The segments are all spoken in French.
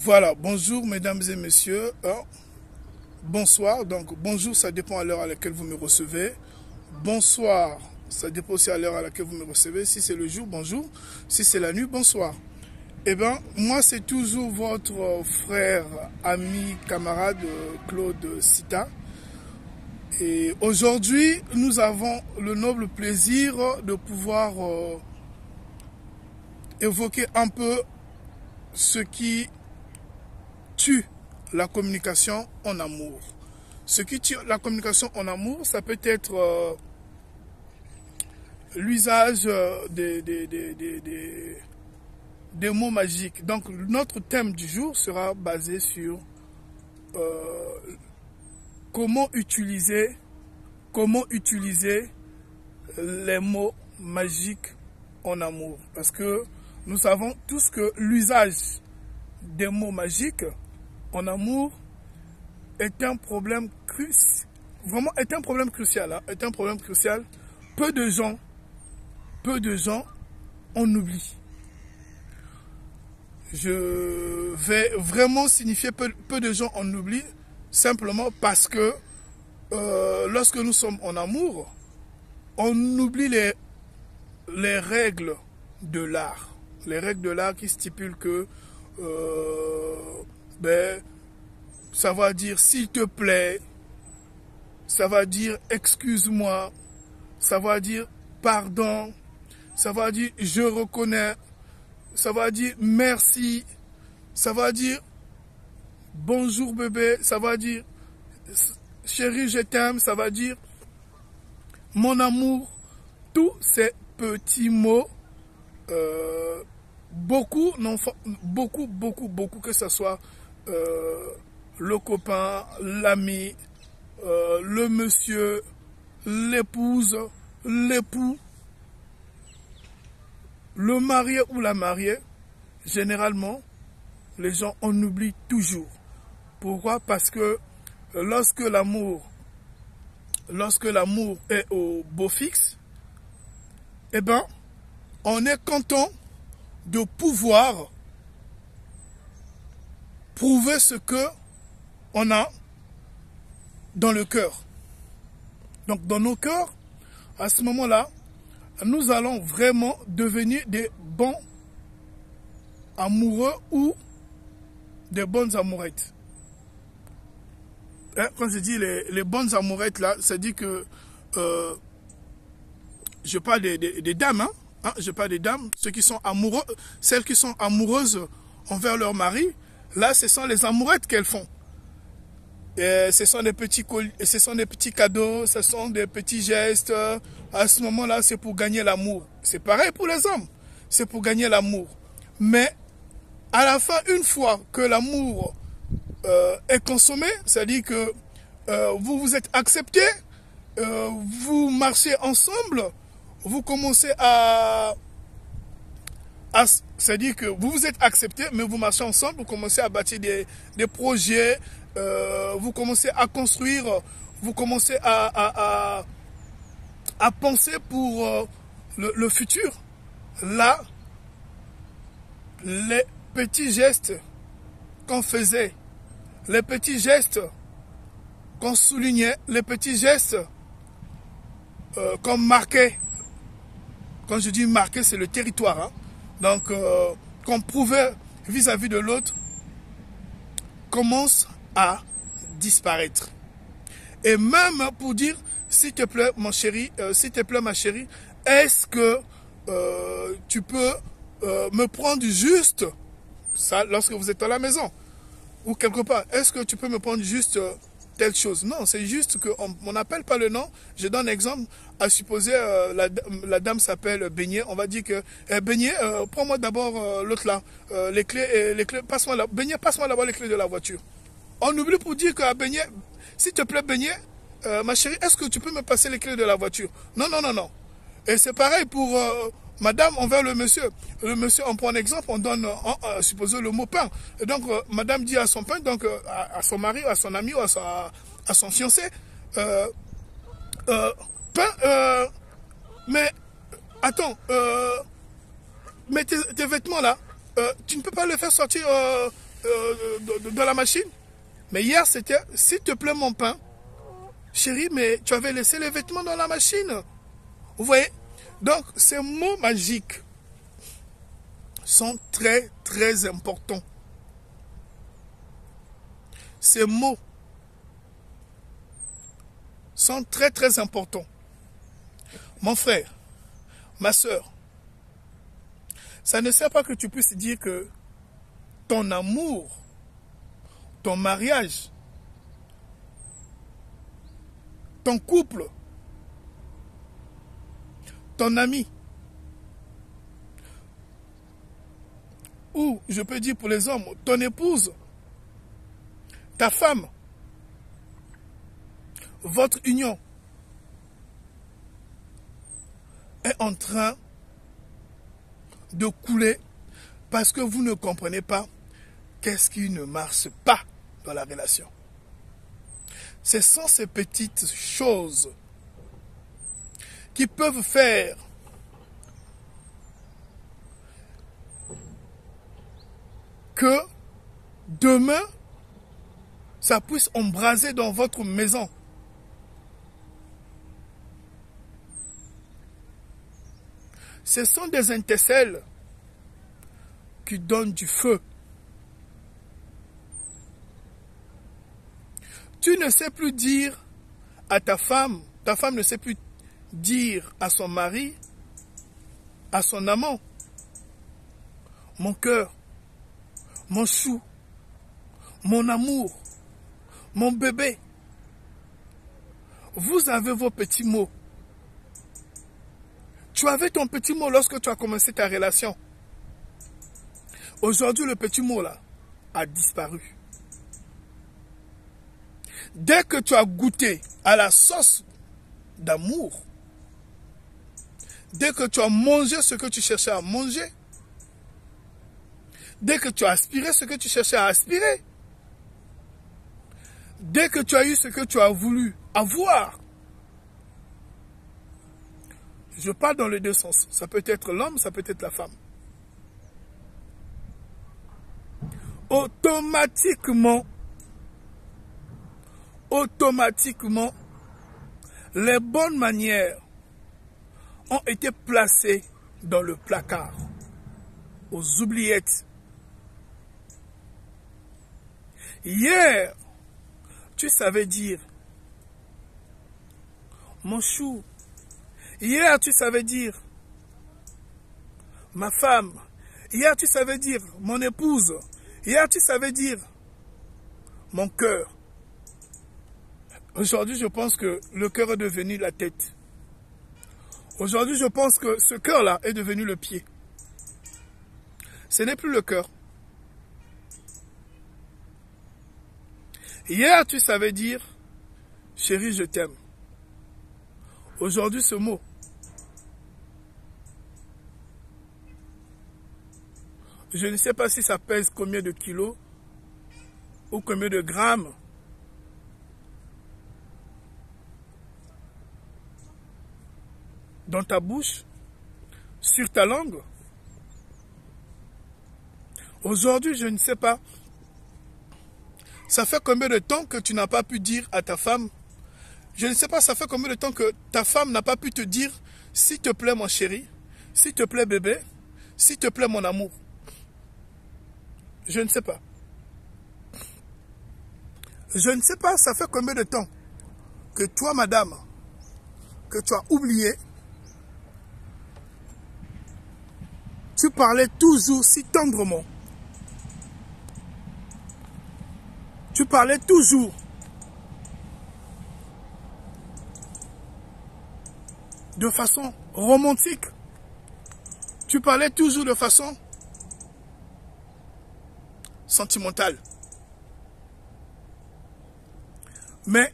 Voilà, bonjour mesdames et messieurs, bonsoir, donc bonjour ça dépend à l'heure à laquelle vous me recevez, bonsoir ça dépend aussi à l'heure à laquelle vous me recevez, si c'est le jour, bonjour, si c'est la nuit, bonsoir. Eh bien, moi c'est toujours votre frère, ami, camarade Claude Sita. Et aujourd'hui, nous avons le noble plaisir de pouvoir évoquer un peu ce qui tue la communication en amour. Ce qui tue la communication en amour, ça peut être l'usage des mots magiques. Donc, notre thème du jour sera basé sur comment utiliser les mots magiques en amour. Parce que nous savons tous que l'usage des mots magiques en amour est un problème crucial. Vraiment est un problème crucial. Hein, est un problème crucial. Peu de gens en oublient. Je vais vraiment signifier peu de gens en oublient, simplement parce que lorsque nous sommes en amour, on oublie les règles de l'art. Les règles de l'art qui stipulent que ça va dire s'il te plaît, ça va dire excuse-moi, ça va dire pardon, ça va dire je reconnais, ça va dire merci, ça va dire bonjour bébé, ça va dire chérie je t'aime, ça va dire mon amour. Tous ces petits mots, beaucoup, que ce soit le copain, l'ami, le monsieur, l'épouse, l'époux, le marié ou la mariée, généralement, les gens en oublient toujours. Pourquoi? Parce que lorsque l'amour est au beau fixe, eh ben, on est content de pouvoir prouver ce que on a dans le cœur. Donc dans nos cœurs, à ce moment-là, nous allons vraiment devenir des bons amoureux ou des bonnes amourettes. Quand je dis les bonnes amourettes là, ça dit que je parle des dames, hein, je parle des dames, ceux qui sont amoureux, celles qui sont amoureuses envers leur mari. Là, ce sont les amourettes qu'elles font. Et ce sont des petits cadeaux, ce sont des petits gestes. À ce moment-là, c'est pour gagner l'amour. C'est pareil pour les hommes. C'est pour gagner l'amour. Mais à la fin, une fois que l'amour est consommé, c'est-à-dire que vous vous êtes accepté, vous marchez ensemble, vous commencez c'est-à-dire que vous vous êtes accepté, mais vous marchez ensemble, vous commencez à bâtir des projets, vous commencez à construire, vous commencez à penser pour le futur. Là, les petits gestes qu'on faisait, les petits gestes qu'on soulignait, les petits gestes qu'on marquait. Quand je dis marquer, c'est le territoire. Hein. Donc, qu'on prouvait vis-à-vis de l'autre, commence à disparaître. Et même pour dire, s'il te plaît, mon chéri, s'il te plaît, ma chérie, est-ce que tu peux me prendre juste, ça, lorsque vous êtes à la maison, ou quelque part, est-ce que tu peux me prendre juste telle chose? Non, c'est juste qu'on n'appelle pas le nom. Je donne un exemple. À supposer la dame s'appelle Beignet. On va dire que Beignet, prends-moi d'abord l'autre là. Les clés, passe-moi là. Beignet, passe-moi d'abord les clés de la voiture. On oublie pour dire qu'à Beignet, s'il te plaît Beignet, ma chérie, est-ce que tu peux me passer les clés de la voiture? Non, non, non, non. Et c'est pareil pour madame envers le monsieur. Le monsieur, on prend un exemple, on donne, supposons le mot pain. Et donc, madame dit à son pain, donc à son mari, à son ami ou à son fiancé, pain, mais attends, mais tes vêtements là, tu ne peux pas les faire sortir dans la machine. Mais hier, c'était, s'il te plaît, mon pain. Chérie, mais tu avais laissé les vêtements dans la machine. Vous voyez? Donc, ces mots magiques sont très, très importants. Ces mots sont très, très importants. Mon frère, ma soeur, ça ne sert pas que tu puisses dire que ton amour, ton mariage, ton couple, ton ami, ou je peux dire pour les hommes, ton épouse, ta femme, votre union est en train de couler parce que vous ne comprenez pas qu'est-ce qui ne marche pas dans la relation. Ce sont ces petites choses qui peuvent faire que demain, ça puisse embraser dans votre maison. Ce sont des étincelles qui donnent du feu. Tu ne sais plus dire à ta femme ne sait plus dire à son mari, à son amant, mon cœur, mon chou, mon amour, mon bébé. Vous avez vos petits mots. Tu avais ton petit mot lorsque tu as commencé ta relation. Aujourd'hui, le petit mot là a disparu. Dès que tu as goûté à la sauce d'amour, dès que tu as mangé ce que tu cherchais à manger, dès que tu as aspiré ce que tu cherchais à aspirer, dès que tu as eu ce que tu as voulu avoir, je parle dans les deux sens. Ça peut être l'homme, ça peut être la femme. Automatiquement, les bonnes manières ont été placées dans le placard, aux oubliettes. Hier, tu savais dire, mon chou. Hier, tu savais dire, ma femme. Hier, tu savais dire, mon épouse. Hier, tu savais dire, mon cœur. Aujourd'hui, je pense que le cœur est devenu la tête. Aujourd'hui, je pense que ce cœur-là est devenu le pied. Ce n'est plus le cœur. Hier, tu savais dire, chérie, je t'aime. Aujourd'hui, ce mot, je ne sais pas si ça pèse combien de kilos ou combien de grammes. Dans ta bouche, sur ta langue. Aujourd'hui, je ne sais pas. Ça fait combien de temps que tu n'as pas pu dire à ta femme, je ne sais pas, ça fait combien de temps que ta femme n'a pas pu te dire, s'il te plaît mon chéri, s'il te plaît bébé, s'il te plaît mon amour. Je ne sais pas. Je ne sais pas, ça fait combien de temps que toi, madame, que tu as oublié, tu parlais toujours si tendrement. Tu parlais toujours de façon romantique. Tu parlais toujours de façon sentimentale. Mais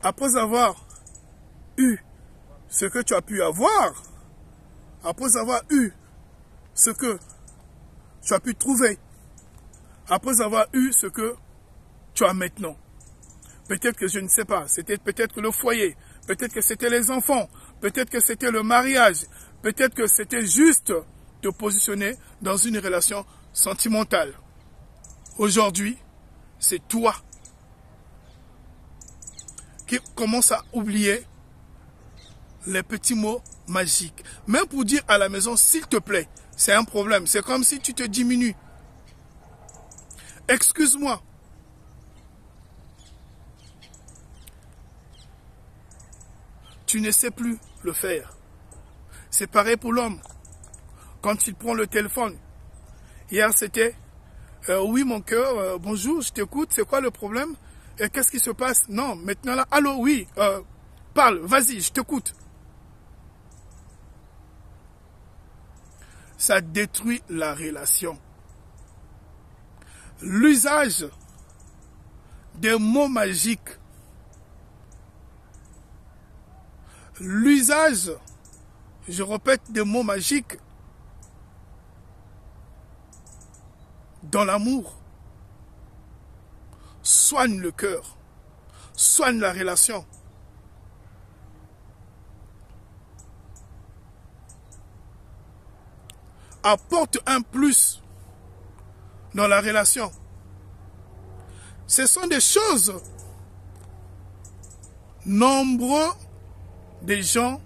après avoir eu ce que tu as pu avoir, après avoir eu ce que tu as pu trouver, après avoir eu ce que tu as maintenant, peut-être que je ne sais pas, c'était peut-être que le foyer, peut-être que c'était les enfants, peut-être que c'était le mariage, peut-être que c'était juste te positionner dans une relation sentimentale. Aujourd'hui, c'est toi qui commences à oublier les petits mots magiques. Même pour dire à la maison, s'il te plaît, c'est un problème. C'est comme si tu te diminues. Excuse-moi. Tu ne sais plus le faire. C'est pareil pour l'homme. Quand il prend le téléphone. Hier, c'était oui, mon cœur, bonjour, je t'écoute, c'est quoi le problème? Et qu'est-ce qui se passe? Non, maintenant là, allô, oui, parle, vas-y, je t'écoute. Ça détruit la relation. L'usage des mots magiques. L'usage, je répète, des mots magiques dans l'amour soigne le cœur, soigne la relation. Apporte un plus dans la relation. Ce sont des choses. Nombreux des gens,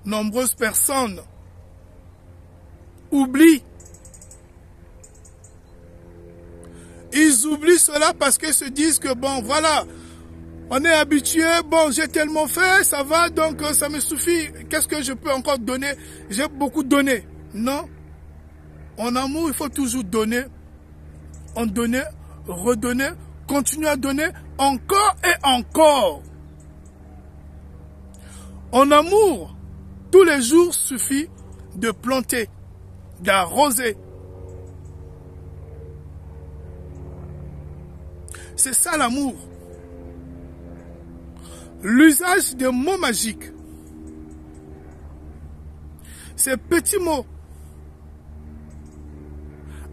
nombreuses personnes oublient. Ils oublient cela parce qu'ils se disent que bon, voilà, on est habitué, bon, j'ai tellement fait, ça va, donc ça me suffit. Qu'est-ce que je peux encore donner? J'ai beaucoup donné. Non. En amour, il faut toujours donner, en donner, redonner, continuer à donner encore et encore. En amour, tous les jours suffit de planter, d'arroser. C'est ça l'amour. L'usage des mots magiques. Ces petits mots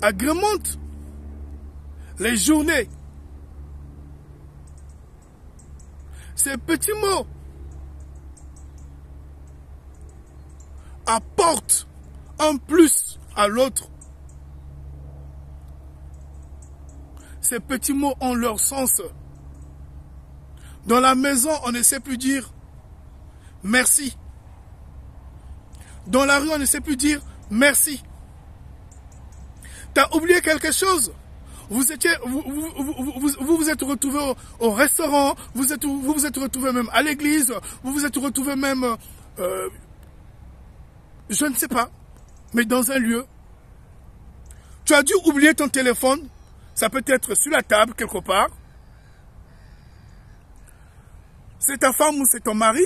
agrémentent les journées. Ces petits mots apportent un plus à l'autre. Ces petits mots ont leur sens. Dans la maison, on ne sait plus dire merci. Dans la rue, on ne sait plus dire merci. Tu as oublié quelque chose. Vous vous êtes retrouvé au restaurant, vous vous êtes retrouvé même à l'église, vous vous êtes retrouvé même, je ne sais pas, mais dans un lieu. Tu as dû oublier ton téléphone. Ça peut être sur la table, quelque part. C'est ta femme ou c'est ton mari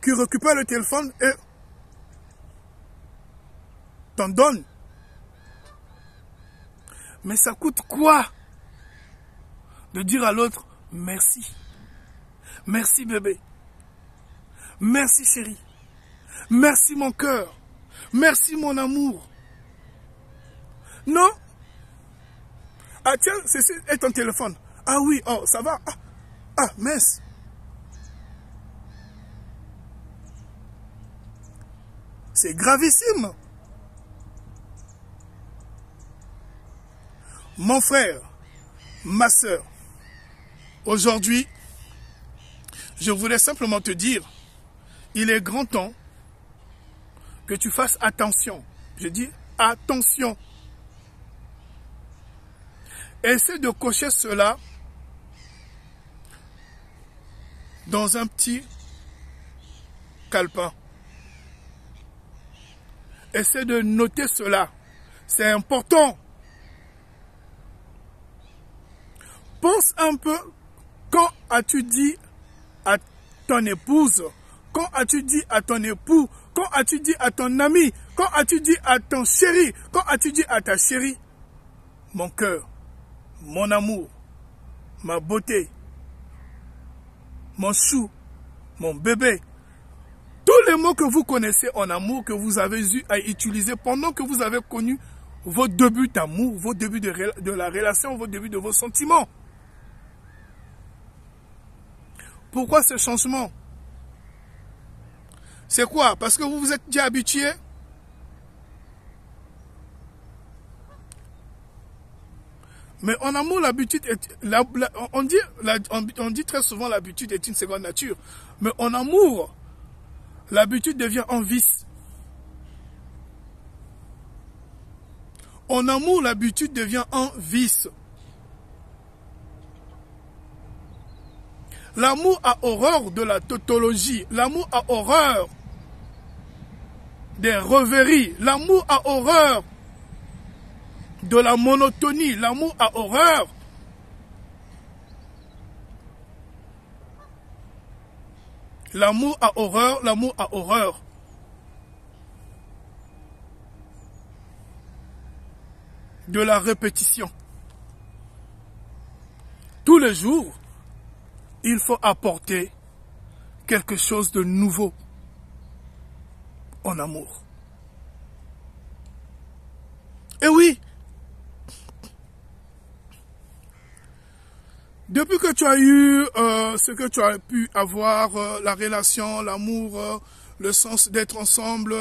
qui récupère le téléphone et t'en donne. Mais ça coûte quoi de dire à l'autre merci. Merci bébé. Merci chérie. Merci mon cœur. Merci mon amour. Non? Ah tiens, ceci est ton téléphone. Ah oui, oh, ça va. Ah, mince. C'est gravissime. Mon frère, ma soeur, aujourd'hui, je voulais simplement te dire, il est grand temps que tu fasses attention. Je dis attention. Essaie de cocher cela dans un petit calepin. Essaie de noter cela. C'est important. Pense un peu, quand as-tu dit à ton épouse, quand as-tu dit à ton époux, quand as-tu dit à ton ami, quand as-tu dit à ton chéri, quand as-tu dit à ta chérie, mon cœur, mon amour, ma beauté, mon chou, mon bébé. Tous les mots que vous connaissez en amour, que vous avez eu à utiliser pendant que vous avez connu vos débuts d'amour, vos débuts de la relation, vos débuts de vos sentiments. Pourquoi ce changement? C'est quoi? Parce que vous vous êtes déjà habitué? Mais en amour, l'habitude est... on dit très souvent l'habitude est une seconde nature. Mais en amour, l'habitude devient un vice. En amour, l'habitude devient un vice. L'amour a horreur de la tautologie. L'amour a horreur des rêveries. L'amour a horreur de la monotonie. L'amour a horreur l'amour a horreur de la répétition. Tous les jours, il faut apporter quelque chose de nouveau en amour. Et oui, depuis que tu as eu ce que tu as pu avoir, la relation, l'amour, le sens d'être ensemble,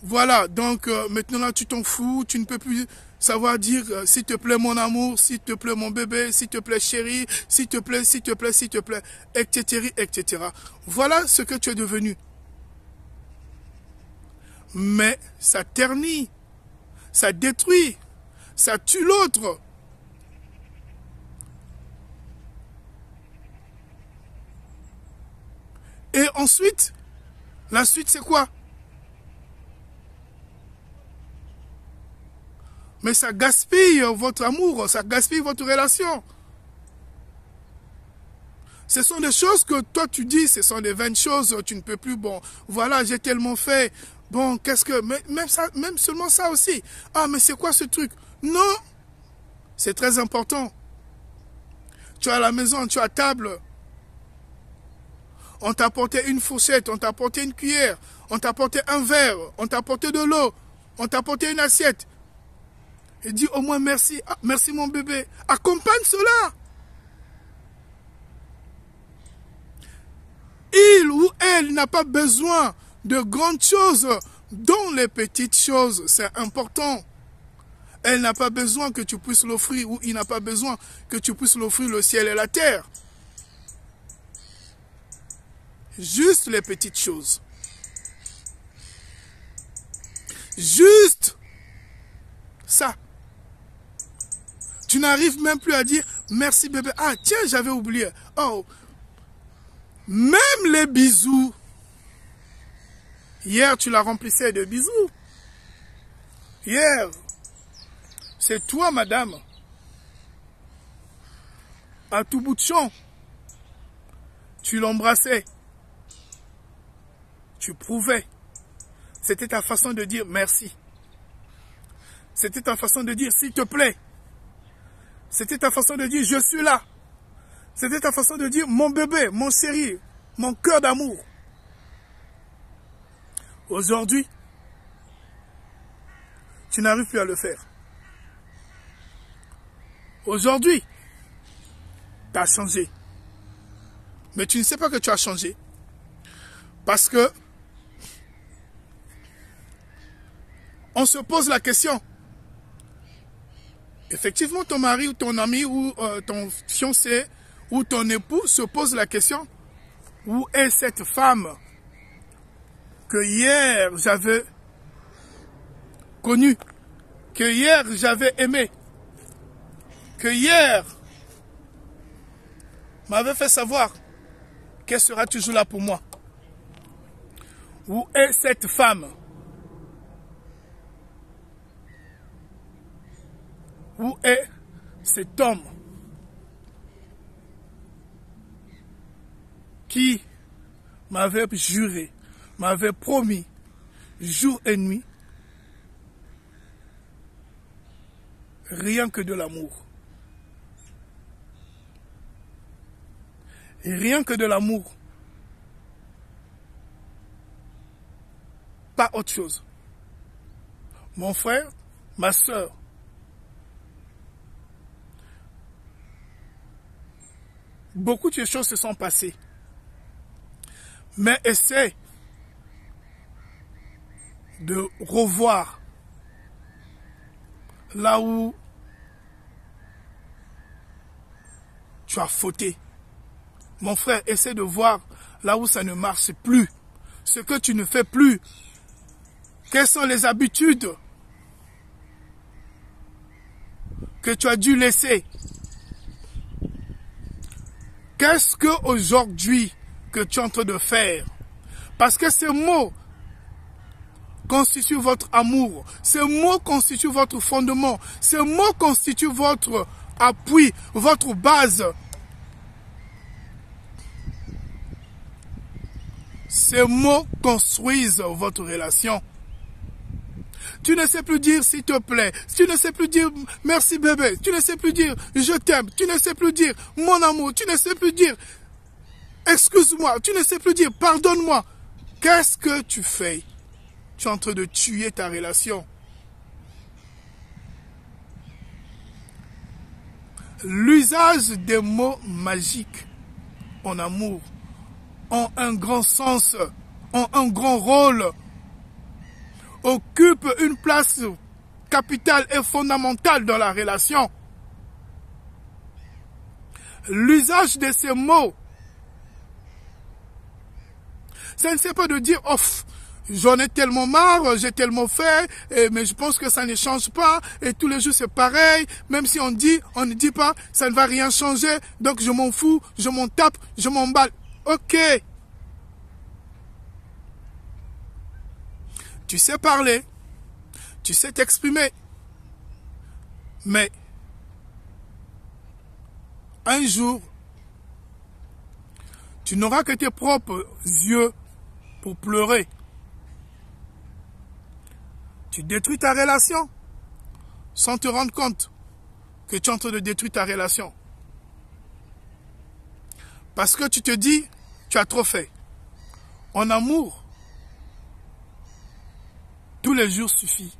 voilà, donc maintenant là tu t'en fous, tu ne peux plus savoir dire s'il te plaît mon amour, s'il te plaît mon bébé, s'il te plaît chérie, s'il te plaît, etc., etc. Voilà ce que tu es devenu. Mais ça ternit, ça détruit, ça tue l'autre. Et ensuite, la suite c'est quoi? Mais ça gaspille votre amour, ça gaspille votre relation. Ce sont des choses que toi tu dis, ce sont des vaines choses, tu ne peux plus, bon, voilà, j'ai tellement fait, bon, qu'est-ce que, même seulement ça aussi. Ah, mais c'est quoi ce truc? Non, c'est très important. Tu es à la maison, tu es à table. On t'a apporté une fourchette, on t'a apporté une cuillère, on t'a apporté un verre, on t'a apporté de l'eau, on t'a apporté une assiette. Et dis au moins merci, ah, merci mon bébé. Accompagne cela. Il ou elle n'a pas besoin de grandes choses, dont les petites choses, c'est important. Elle n'a pas besoin que tu puisses l'offrir, ou il n'a pas besoin que tu puisses l'offrir le ciel et la terre. Juste les petites choses. Juste ça. Tu n'arrives même plus à dire merci bébé. Ah tiens, j'avais oublié. Oh, même les bisous. Hier, tu la remplissais de bisous. Hier, c'est toi, madame. À tout bout de champ. Tu l'embrassais. Tu prouvais. C'était ta façon de dire merci. C'était ta façon de dire s'il te plaît. C'était ta façon de dire je suis là. C'était ta façon de dire mon bébé, mon chéri, mon cœur d'amour. Aujourd'hui, tu n'arrives plus à le faire. Aujourd'hui, tu as changé. Mais tu ne sais pas que tu as changé. Parce que on se pose la question. Effectivement, ton mari ou ton ami ou ton fiancé ou ton époux se pose la question. Où est cette femme que hier j'avais connue, que hier j'avais aimée, que hier m'avait fait savoir qu'elle sera toujours là pour moi. Où est cette femme? Où est cet homme qui m'avait juré, m'avait promis, jour et nuit, rien que de l'amour. Et rien que de l'amour. Pas autre chose. Mon frère, ma soeur, beaucoup de choses se sont passées. Mais essaie de revoir là où tu as fauté. Mon frère, essaie de voir là où ça ne marche plus. Ce que tu ne fais plus. Quelles sont les habitudes que tu as dû laisser? Qu'est-ce que aujourd'hui que tu es en train de faire? Parce que ces mots constituent votre amour. Ces mots constituent votre fondement. Ces mots constituent votre appui, votre base. Ces mots construisent votre relation. Tu ne sais plus dire s'il te plaît. Tu ne sais plus dire merci bébé. Tu ne sais plus dire je t'aime. Tu ne sais plus dire mon amour. Tu ne sais plus dire excuse-moi. Tu ne sais plus dire pardonne-moi. Qu'est-ce que tu fais? Tu es en train de tuer ta relation. L'usage des mots magiques en amour ont un grand sens, ont un grand rôle, occupent une place capitale et fondamentale dans la relation. L'usage de ces mots, ça ne c'est pas de dire « Oh, j'en ai tellement marre, j'ai tellement fait, mais je pense que ça ne change pas, et tous les jours c'est pareil, même si on dit, on ne dit pas, ça ne va rien changer, donc je m'en fous, je m'en tape, je m'emballe. » Ok. Tu sais parler, tu sais t'exprimer, mais un jour, tu n'auras que tes propres yeux pour pleurer. Tu détruis ta relation sans te rendre compte que tu es en train de détruire ta relation. Parce que tu te dis, tu as trop fait. En amour, tous les jours suffit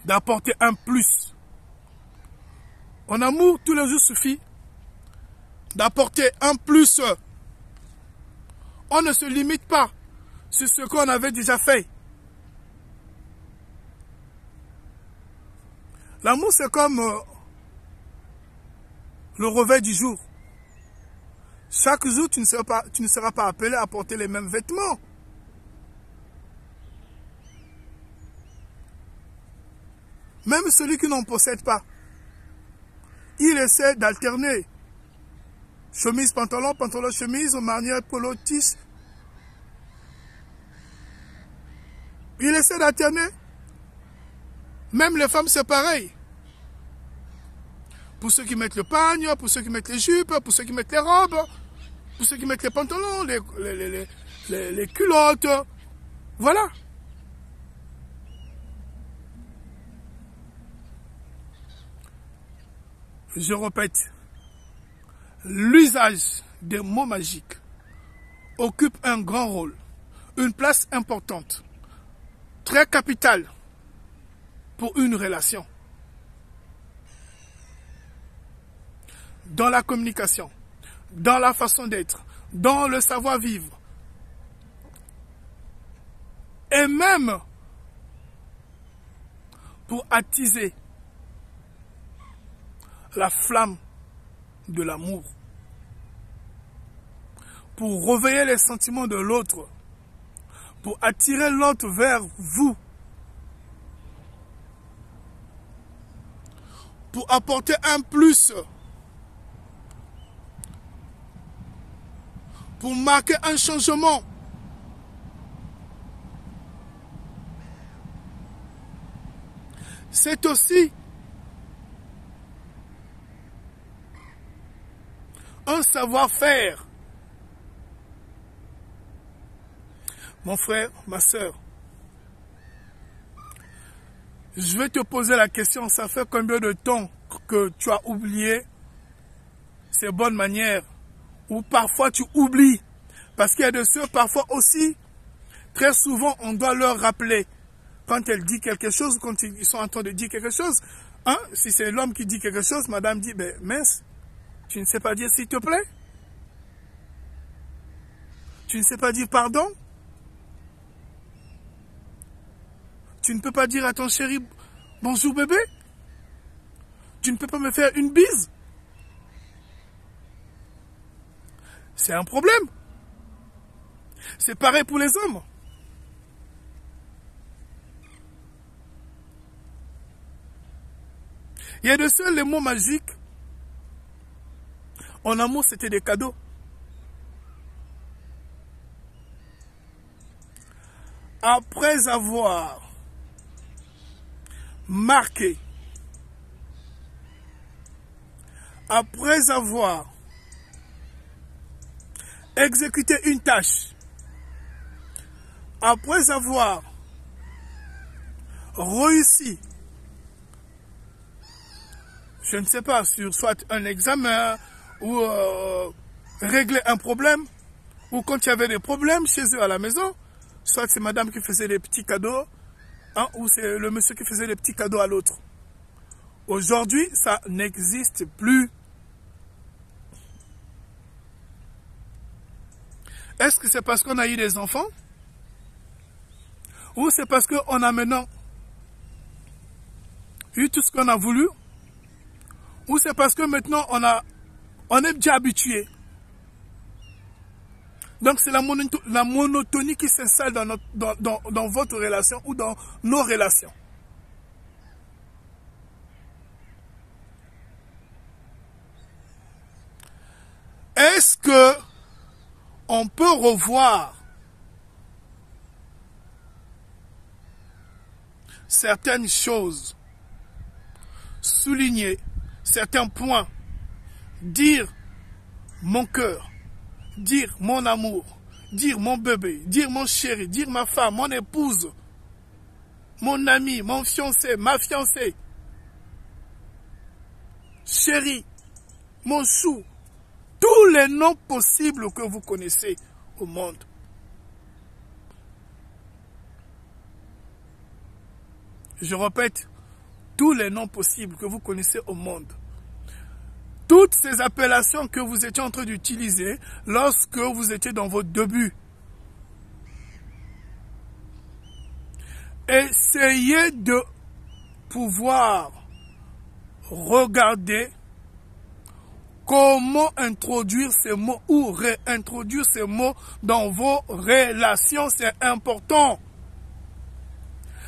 d'apporter un plus. En amour, tous les jours suffit d'apporter un plus. On ne se limite pas sur ce qu'on avait déjà fait. L'amour, c'est comme le réveil du jour. Chaque jour, tu ne seras pas appelé à porter les mêmes vêtements. Même celui qui n'en possède pas, il essaie d'alterner. Chemise, pantalon, pantalon, chemise, manière, polo, tis. Il essaie d'alterner. Même les femmes, c'est pareil. Pour ceux qui mettent le pagne, pour ceux qui mettent les jupes, pour ceux qui mettent les robes, pour ceux qui mettent les pantalons, les culottes. Voilà. Je répète, l'usage des mots magiques occupe un grand rôle, une place importante, très capitale pour une relation. Dans la communication, dans la façon d'être, dans le savoir-vivre. Et même pour attiser la flamme de l'amour. Pour réveiller les sentiments de l'autre. Pour attirer l'autre vers vous. Pour apporter un plus. Pour marquer un changement. C'est aussi un savoir-faire. Mon frère, ma soeur, je vais te poser la question, ça fait combien de temps que tu as oublié ces bonnes manières? Ou parfois tu oublies, parce qu'il y a de ceux, parfois aussi, très souvent on doit leur rappeler, quand elle dit quelque chose, quand ils sont en train de dire quelque chose, hein, si c'est l'homme qui dit quelque chose, madame dit, ben mince, tu ne sais pas dire s'il te plaît? Tu ne sais pas dire pardon? Tu ne peux pas dire à ton chéri, bonjour bébé? Tu ne peux pas me faire une bise? c'est un problème. C'est pareil pour les hommes. Il y a de ceux, les mots magiques. En amour, c'était des cadeaux. Après avoir marqué, après avoir exécuté une tâche, après avoir réussi, je ne sais pas, sur soit un examen ou régler un problème, ou quand il y avait des problèmes chez eux à la maison, soit c'est madame qui faisait des petits cadeaux, hein, ou c'est le monsieur qui faisait des petits cadeaux à l'autre. Aujourd'hui, ça n'existe plus. Est-ce que c'est parce qu'on a eu des enfants? Ou c'est parce qu'on a maintenant eu tout ce qu'on a voulu? Ou c'est parce que maintenant on est déjà habitué? Donc c'est la monotonie qui s'installe dans votre relation ou dans nos relations. Est-ce que on peut revoir certaines choses, souligner certains points, dire mon cœur, dire mon amour, dire mon bébé, dire mon chéri, dire ma femme, mon épouse, mon ami, mon fiancé, ma fiancée, chéri, mon chou, tous les noms possibles que vous connaissez au monde. Je répète, tous les noms possibles que vous connaissez au monde. Toutes ces appellations que vous étiez en train d'utiliser lorsque vous étiez dans vos débuts. Essayez de pouvoir regarder comment introduire ces mots ou réintroduire ces mots dans vos relations. C'est important.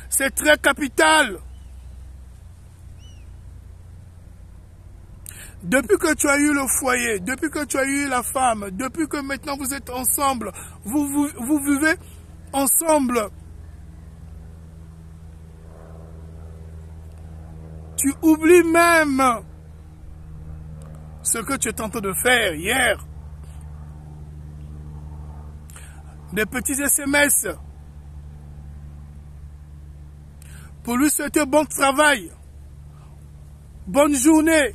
C'est très capital. Depuis que tu as eu le foyer, depuis que tu as eu la femme, depuis que maintenant vous êtes ensemble, vous vivez ensemble, tu oublies même ce que tu es en train de faire hier. Des petits SMS pour lui souhaiter bon travail, bonne journée,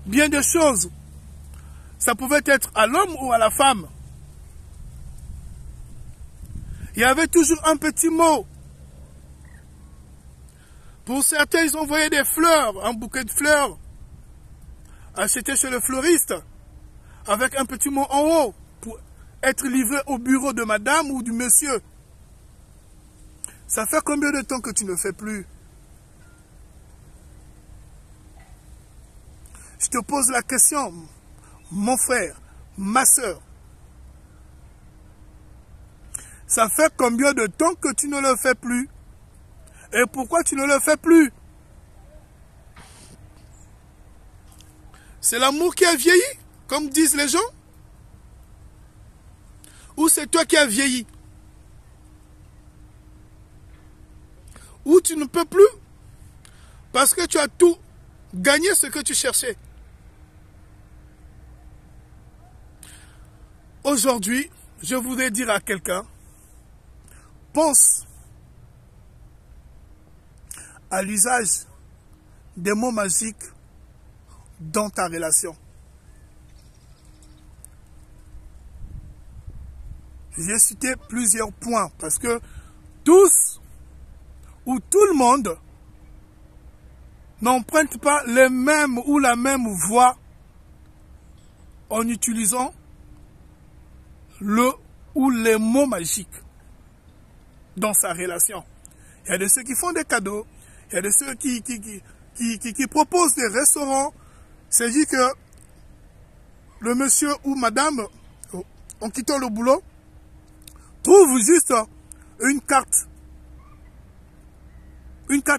bien des choses. Ça pouvait être à l'homme ou à la femme. Il y avait toujours un petit mot. Pour certains, ils envoyaient des fleurs, un bouquet de fleurs, acheté chez le fleuriste, avec un petit mot en haut, pour être livré au bureau de madame ou du monsieur. Ça fait combien de temps que tu ne fais plus? Je te pose la question, mon frère, ma soeur. Ça fait combien de temps que tu ne le fais plus? Et pourquoi tu ne le fais plus? C'est l'amour qui a vieilli, comme disent les gens? Ou c'est toi qui as vieilli? Ou tu ne peux plus parce que tu as tout gagné ce que tu cherchais. Aujourd'hui, je voudrais dire à quelqu'un, pense à l'usage des mots magiques dans ta relation. J'ai cité plusieurs points parce que tous ou tout le monde n'emprunte pas les mêmes ou la même voix en utilisant le ou les mots magiques dans sa relation. Il y a de ceux qui font des cadeaux, il y a de ceux qui proposent des restaurants. C'est dit que le monsieur ou madame, en quittant le boulot, trouve juste une carte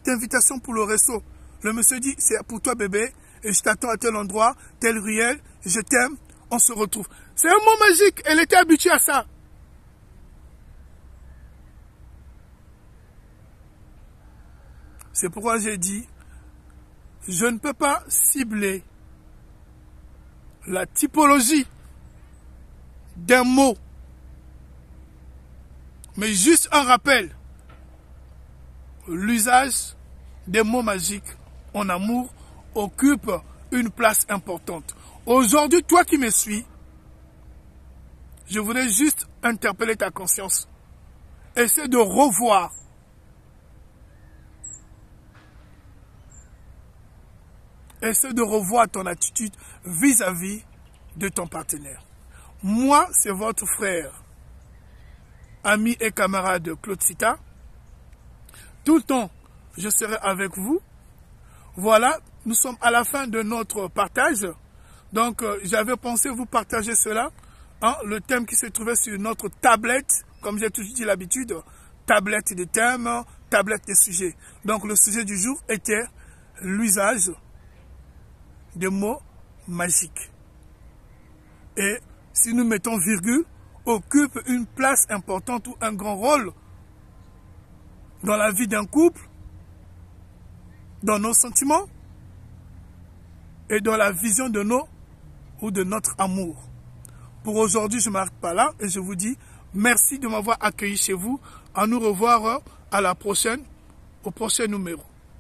d'invitation pour le resto. Le monsieur dit, c'est pour toi bébé, et je t'attends à tel endroit, tel ruelle, je t'aime, on se retrouve. C'est un mot magique, elle était habituée à ça. C'est pourquoi j'ai dit, je ne peux pas cibler la typologie d'un mot, mais juste un rappel. L'usage des mots magiques en amour occupe une place importante. Aujourd'hui, toi qui me suis, je voudrais juste interpeller ta conscience. Essaie de revoir ton attitude vis-à-vis de ton partenaire. Moi, c'est votre frère, ami et camarade Claude Sita. Tout le temps, je serai avec vous. Voilà, nous sommes à la fin de notre partage. Donc, j'avais pensé vous partager cela. Hein, le thème qui se trouvait sur notre tablette, comme j'ai toujours dit l'habitude, tablette des thèmes, tablette des sujets. Donc, le sujet du jour était l'usage des mots magiques. Et si nous mettons virgule, occupe une place importante ou un grand rôle dans la vie d'un couple, dans nos sentiments et dans la vision de notre amour. Pour aujourd'hui, je ne m'arrête pas là et je vous dis merci de m'avoir accueilli chez vous. À nous revoir à la prochaine, au prochain numéro.